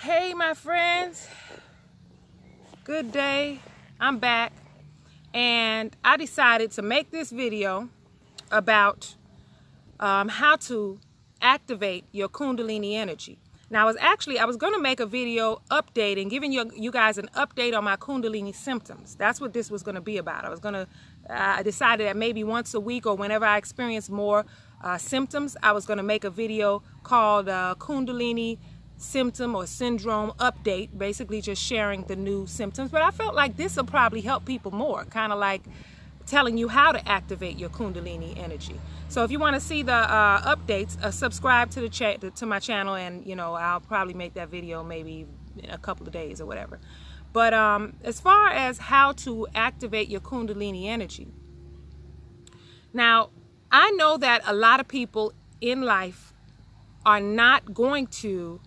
Hey my friends, good day. I'm back and I decided to make this video about how to activate your Kundalini energy. Now I was going to make a video updating, giving you guys an update on my Kundalini symptoms. That's what this was going to be about. I decided that maybe once a week or whenever I experience more symptoms, I was going to make a video called Kundalini symptom or syndrome update, basically just sharing the new symptoms. But I felt like this will probably help people more, kind of like telling you how to activate your Kundalini energy. So if you want to see the updates, subscribe to my channel, and I'll probably make that video maybe in a couple of days or whatever. But as far as how to activate your Kundalini energy, now I know that a lot of people in life are not going to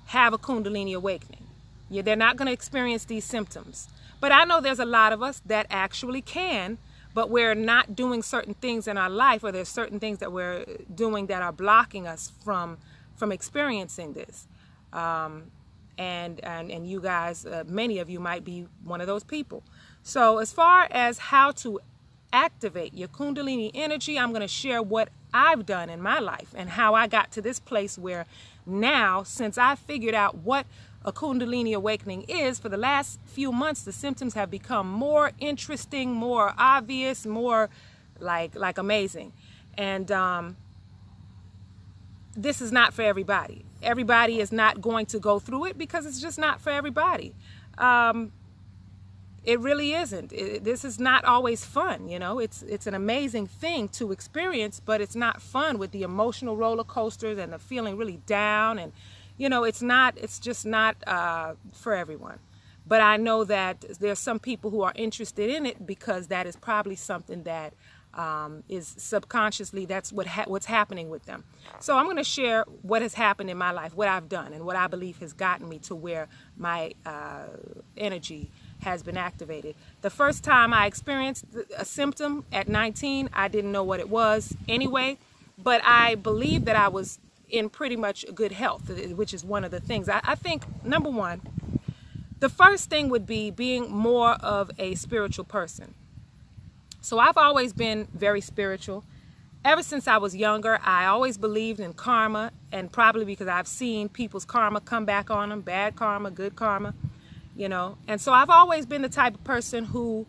have a Kundalini awakening. They're not going to experience these symptoms. But I know there's a lot of us that actually can, but we're not doing certain things in our life, or there's certain things that we're doing that are blocking us from experiencing this. And you guys, many of you might be one of those people. So as far as how to activate your Kundalini energy, I'm going to share what I've done in my life and how I got to this place where now, since I figured out what a Kundalini awakening is, for the last few months, the symptoms have become more interesting, more obvious, more like amazing. And this is not for everybody. Everybody is not going to go through it because it's just not for everybody. It really isn't. This is not always fun, It's an amazing thing to experience, but it's not fun with the emotional roller coasters and the feeling really down. And, it's just not for everyone. But I know that there's some people who are interested in it because that is probably something that is subconsciously, that's what's happening with them. So I'm going to share what has happened in my life, what I've done, and what I believe has gotten me to where my energy has been activated. The first time I experienced a symptom at 19, I didn't know what it was anyway, but I believe that I was in pretty much good health, which is one of the things. I think, number one, the first thing would be being more of a spiritual person. So I've always been very spiritual. Ever since I was younger, I always believed in karma, and probably because I've seen people's karma come back on them, bad karma, good karma. And so I've always been the type of person who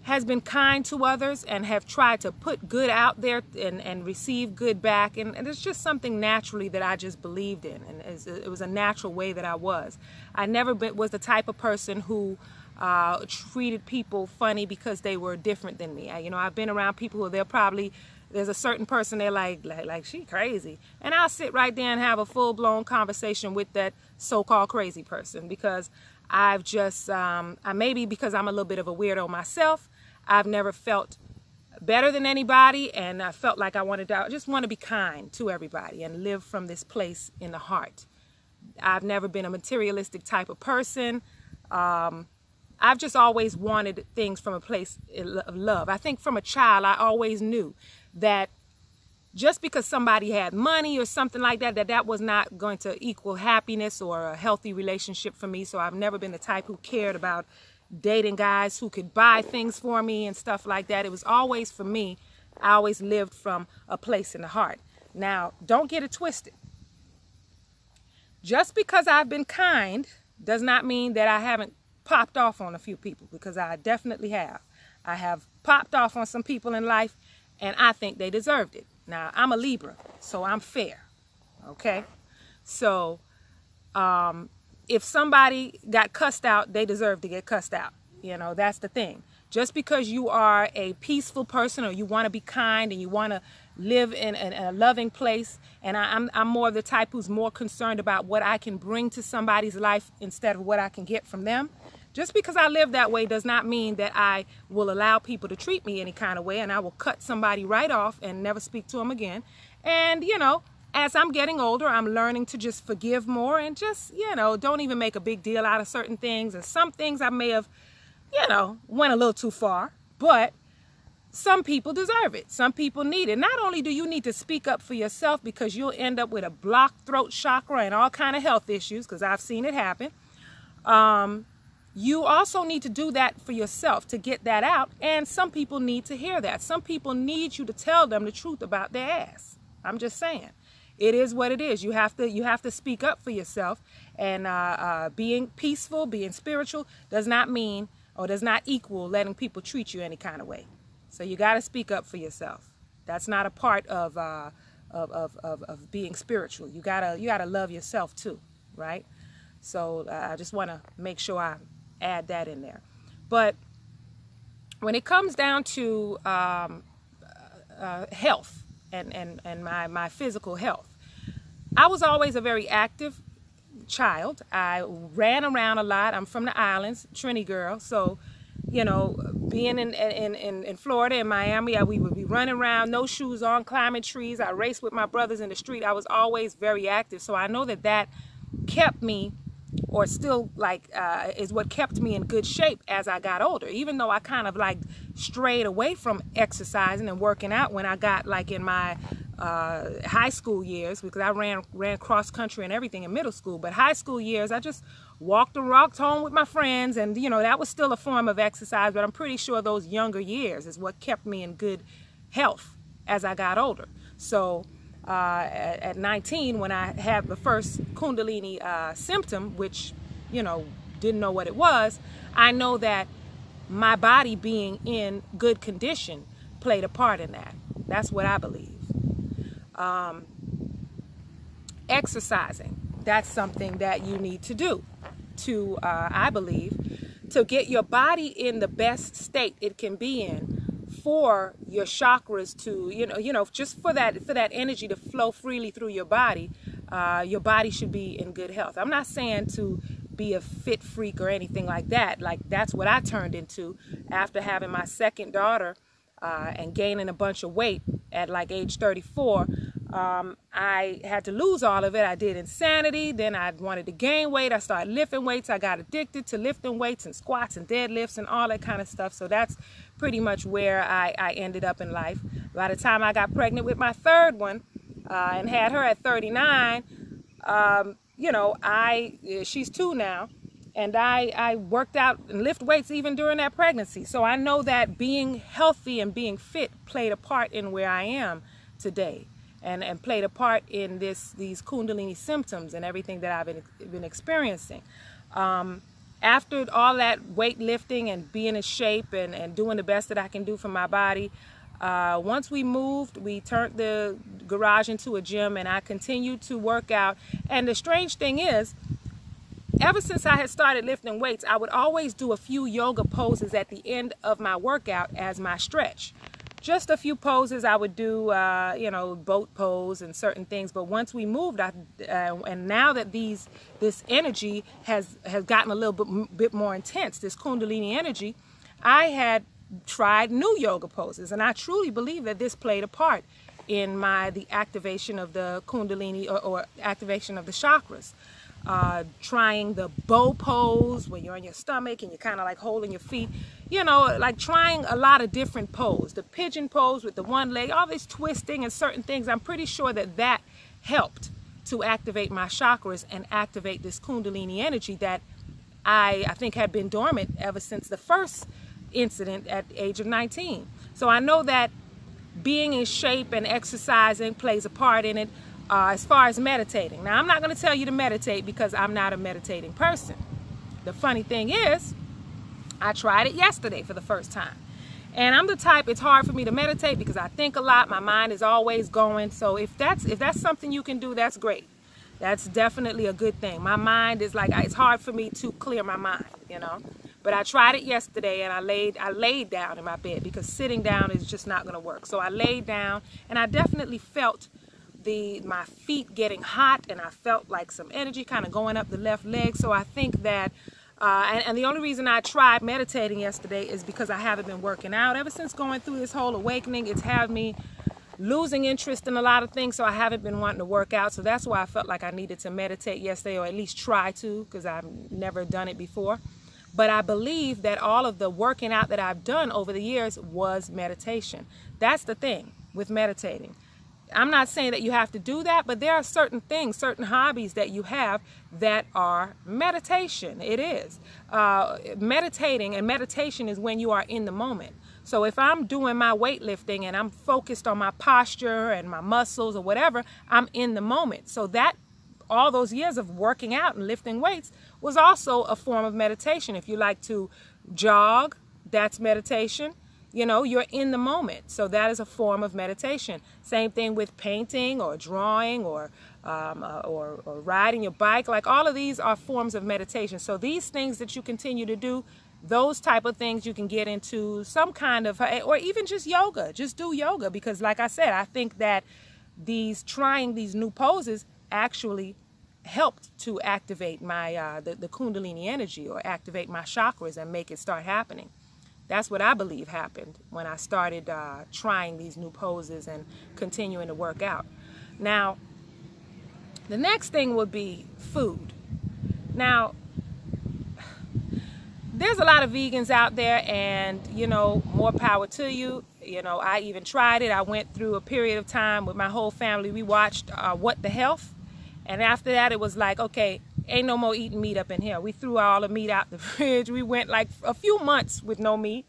has been kind to others and have tried to put good out there and receive good back. And it's just something naturally that I just believed in. And it was a natural way that I was. I never was the type of person who treated people funny because they were different than me. I've been around people who there's a certain person they're like she crazy. And I'll sit right there and have a full-blown conversation with that so-called crazy person because I've just, maybe because I'm a little bit of a weirdo myself, I've never felt better than anybody, and I felt like I just want to be kind to everybody and live from this place in the heart. I've never been a materialistic type of person. I've just always wanted things from a place of love. I think from a child, I always knew that just because somebody had money or something like that, that was not going to equal happiness or a healthy relationship for me. So I've never been the type who cared about dating guys who could buy things for me and stuff like that. It was always, for me, I always lived from a place in the heart. Now, don't get it twisted. Just because I've been kind does not mean that I haven't popped off on a few people, because I definitely have. I have popped off on some people in life, and I think they deserved it. Now, I'm a Libra, so I'm fair, okay? So, if somebody got cussed out, they deserve to get cussed out. That's the thing. Just because you are a peaceful person, or you want to be kind and you want to live in a loving place, and I'm more of the type who's more concerned about what I can bring to somebody's life instead of what I can get from them. Just because I live that way does not mean that I will allow people to treat me any kind of way, and I will cut somebody right off and never speak to them again. And, as I'm getting older, I'm learning to just forgive more and just, don't even make a big deal out of certain things. And some things I may have, went a little too far. But some people deserve it. Some people need it. Not only do you need to speak up for yourself, because you'll end up with a blocked throat chakra and all kind of health issues, because I've seen it happen. You also need to do that for yourself to get that out. And some people need to hear that. Some people need you to tell them the truth about their ass. I'm just saying. It is what it is. You have to speak up for yourself. And being peaceful, being spiritual does not mean or does not equal letting people treat you any kind of way. So you got to speak up for yourself. That's not a part of being spiritual. You gotta love yourself too, right? So I just want to make sure I add that in there. But when it comes down to health and my physical health, I was always a very active child. I ran around a lot. I'm from the islands, Trini girl. So, you know, being in Florida and Miami, we would be running around, no shoes on, climbing trees. I raced with my brothers in the street. I was always very active. So I know that kept me, or still is what kept me in good shape as I got older. Even though I kind of like strayed away from exercising and working out when I got like in my high school years, because I ran cross country and everything in middle school. But high school years, I just walked home with my friends, and you know, that was still a form of exercise. But I'm pretty sure those younger years is what kept me in good health as I got older. So at 19, when I had the first Kundalini symptom, which, you know, didn't know what it was, I know that my body being in good condition played a part in that. That's what I believe. Exercising, that's something that you need to do to, I believe, to get your body in the best state it can be in, for your chakras to, you know, just for that energy to flow freely through your body should be in good health. I'm not saying to be a fit freak or anything like that. Like, that's what I turned into after having my second daughter and gaining a bunch of weight at like age 34. I had to lose all of it. I did insanity. Then I wanted to gain weight. I started lifting weights. I got addicted to lifting weights and squats and deadlifts and all that kind of stuff. So that's pretty much where I ended up in life. By the time I got pregnant with my third one and had her at 39, you know, she's 2 now. And I worked out and lift weights even during that pregnancy. So I know that being healthy and being fit played a part in where I am today, and played a part in these Kundalini symptoms and everything that I've been experiencing. After all that weightlifting and being in shape and doing the best that I can do for my body, once we moved, we turned the garage into a gym, and I continued to work out. And the strange thing is, ever since I had started lifting weights, I would always do a few yoga poses at the end of my workout as my stretch. Just a few poses I would do, you know, boat pose and certain things. But once we moved, and now that this energy has gotten a little bit more intense, this Kundalini energy, I had tried new yoga poses, and I truly believe that this played a part in the activation of the Kundalini or activation of the chakras. Trying the bow pose where you're on your stomach and you're kind of like holding your feet, you know, like trying a lot of different poses. The pigeon pose with the one leg, all this twisting and certain things. I'm pretty sure that helped to activate my chakras and activate this Kundalini energy that I think had been dormant ever since the first incident at the age of 19. So I know that being in shape and exercising plays a part in it. As far as meditating. Now, I'm not going to tell you to meditate because I'm not a meditating person. The funny thing is, I tried it yesterday for the first time. And I'm the type, it's hard for me to meditate because I think a lot. My mind is always going. So if that's something you can do, that's great. That's definitely a good thing. My mind is like, it's hard for me to clear my mind, you know. But I tried it yesterday, and I laid down in my bed because sitting down is just not going to work. So I laid down, and I definitely felt my feet getting hot, and I felt like some energy kind of going up the left leg. So I think that, and the only reason I tried meditating yesterday is because I haven't been working out. Ever since going through this whole awakening, it's had me losing interest in a lot of things, so I haven't been wanting to work out. So that's why I felt like I needed to meditate yesterday, or at least try to, because I've never done it before. But I believe that all of the working out that I've done over the years was meditation. That's the thing with meditating. I'm not saying that you have to do that, but there are certain things, certain hobbies that you have that are meditation. It is. Meditating, and meditation is when you are in the moment. So if I'm doing my weightlifting and I'm focused on my posture and my muscles or whatever, I'm in the moment. So that all those years of working out and lifting weights was also a form of meditation. If you like to jog, that's meditation. You know, you're in the moment. So that is a form of meditation. Same thing with painting or drawing or riding your bike. Like, all of these are forms of meditation. So these things that you continue to do, those type of things, you can get into some kind of, or even just yoga. Just do yoga, because like I said, I think that trying these new poses actually helped to activate my the Kundalini energy, or activate my chakras and make it start happening. That's what I believe happened when I started trying these new poses and continuing to work out. Now, the next thing would be food. Now, there's a lot of vegans out there, and, you know, more power to you. You know, I even tried it. I went through a period of time with my whole family. We watched What the Health. And after that, it was like, okay, ain't no more eating meat up in here. We threw all the meat out the fridge. We went like a few months with no meat.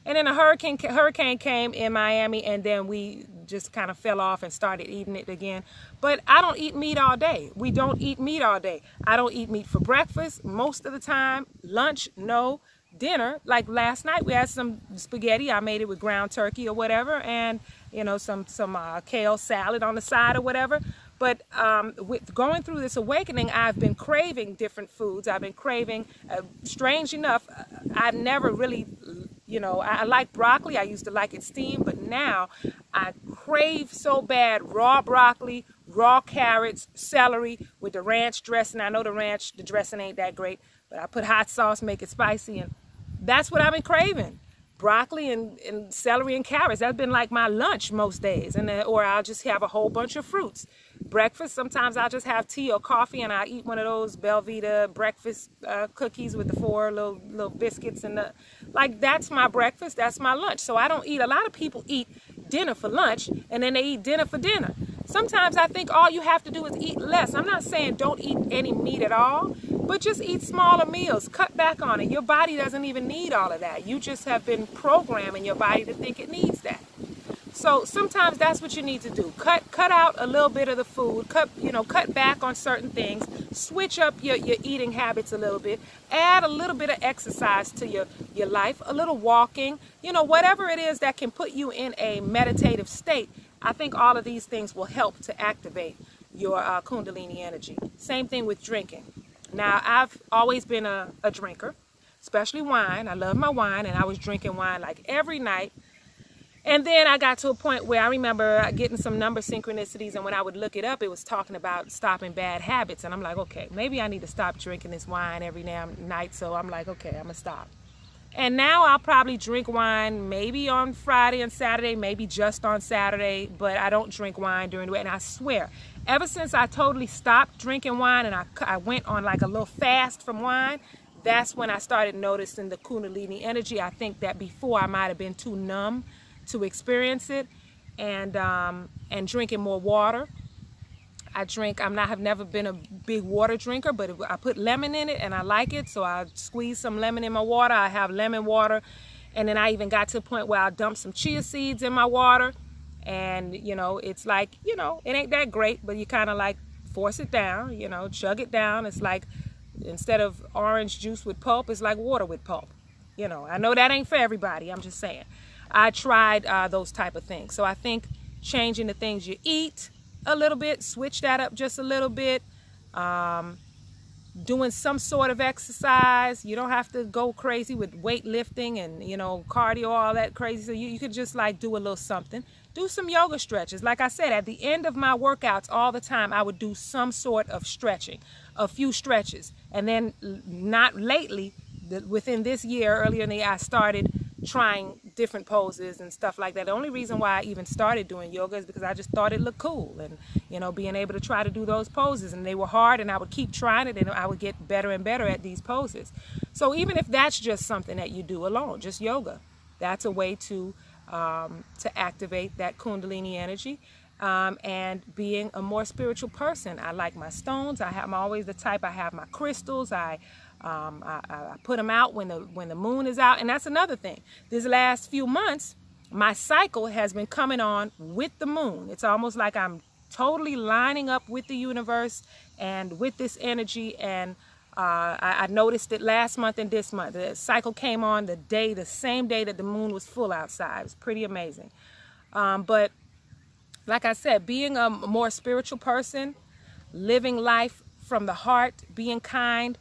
And then a hurricane came in Miami, and then we just kind of fell off and started eating it again. But I don't eat meat all day. We don't eat meat all day. I don't eat meat for breakfast most of the time. Lunch, no. Dinner, like last night, we had some spaghetti. I made it with ground turkey or whatever, and, you know, some kale salad on the side or whatever. But with going through this awakening, I've been craving different foods. I've been craving, strange enough, I've never really, you know, I like broccoli. I used to like it steamed, but now I crave so bad raw broccoli, raw carrots, celery with the ranch dressing. I know the dressing ain't that great, but I put hot sauce, make it spicy, and that's what I've been craving. Broccoli and celery and carrots. That's been like my lunch most days. Or I'll just have a whole bunch of fruits. Breakfast, sometimes I'll just have tea or coffee, and I eat one of those Belvita breakfast cookies with the 4 little biscuits. And like, that's my breakfast, that's my lunch. So I don't eat. A lot of people eat dinner for lunch, and then they eat dinner for dinner. Sometimes I think all you have to do is eat less. I'm not saying don't eat any meat at all, but just eat smaller meals. Cut back on it. Your body doesn't even need all of that. You just have been programming your body to think it needs that. So sometimes that's what you need to do. Cut out a little bit of the food. Cut back on certain things. Switch up your eating habits a little bit. Add a little bit of exercise to your life. A little walking. You know, whatever it is that can put you in a meditative state. I think all of these things will help to activate your Kundalini energy. Same thing with drinking. Now, I've always been a drinker, especially wine. I love my wine, and I was drinking wine like every night. And then I got to a point where I remember getting some number synchronicities, and when I would look it up, it was talking about stopping bad habits. And I'm like, okay, maybe I need to stop drinking this wine every night. So I'm like, okay, I'm going to stop. And now I'll probably drink wine maybe on Friday and Saturday, maybe just on Saturday, but I don't drink wine during the week. And I swear, ever since I totally stopped drinking wine and I went on like a little fast from wine, that's when I started noticing the Kundalini energy. I think that before I might have been too numb to experience it, and drinking more water. I've never been a big water drinker, but I put lemon in it and I like it, so I squeeze some lemon in my water. I have lemon water, and then I even got to the point where I dump some chia seeds in my water, and, you know, it's like, you know, it ain't that great, but you kind of like force it down, you know, chug it down. It's like, instead of orange juice with pulp, it's like water with pulp. You know, I know that ain't for everybody, I'm just saying. I tried those type of things. So I think changing the things you eat a little bit, switch that up just a little bit, doing some sort of exercise. You don't have to go crazy with weightlifting and, you know, cardio, all that crazy. So you could just like do a little something. Do some yoga stretches. Like I said, at the end of my workouts all the time, I would do some sort of stretching, a few stretches. And then not lately, within this year, earlier in the year, I started trying different poses and stuff like that. The only reason why I even started doing yoga is because I just thought it looked cool, and, you know, being able to try to do those poses, and they were hard, and I would keep trying it, and I would get better and better at these poses. So even if that's just something that you do alone, just yoga, that's a way to activate that Kundalini energy. And being a more spiritual person, I like my stones. I'm always the type. I have my crystals. I put them out when the moon is out. And that's another thing. These last few months, my cycle has been coming on with the moon. It's almost like I'm totally lining up with the universe and with this energy. And I noticed it last month and this month. The cycle came on the same day that the moon was full outside. It was pretty amazing. But like I said, being a more spiritual person, living life from the heart, being kind,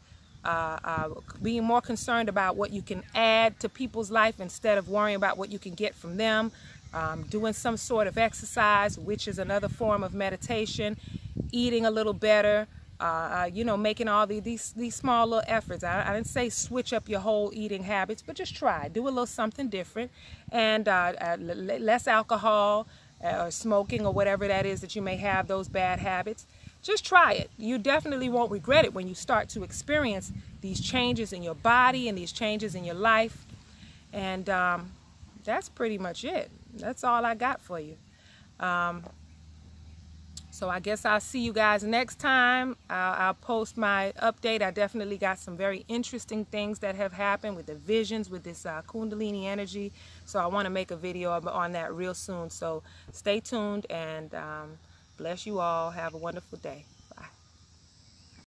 being more concerned about what you can add to people's life instead of worrying about what you can get from them, doing some sort of exercise, which is another form of meditation, eating a little better, you know, making all these small little efforts. I didn't say switch up your whole eating habits, but just try. Do a little something different, and less alcohol, or smoking, or whatever that is that you may have, those bad habits. Just try it. You definitely won't regret it when you start to experience these changes in your body and these changes in your life. And that's pretty much it. That's all I got for you. So I guess I'll see you guys next time. I'll post my update. I definitely got some very interesting things that have happened with the visions, with this Kundalini energy. So I want to make a video on that real soon. So stay tuned, and bless you all. Have a wonderful day.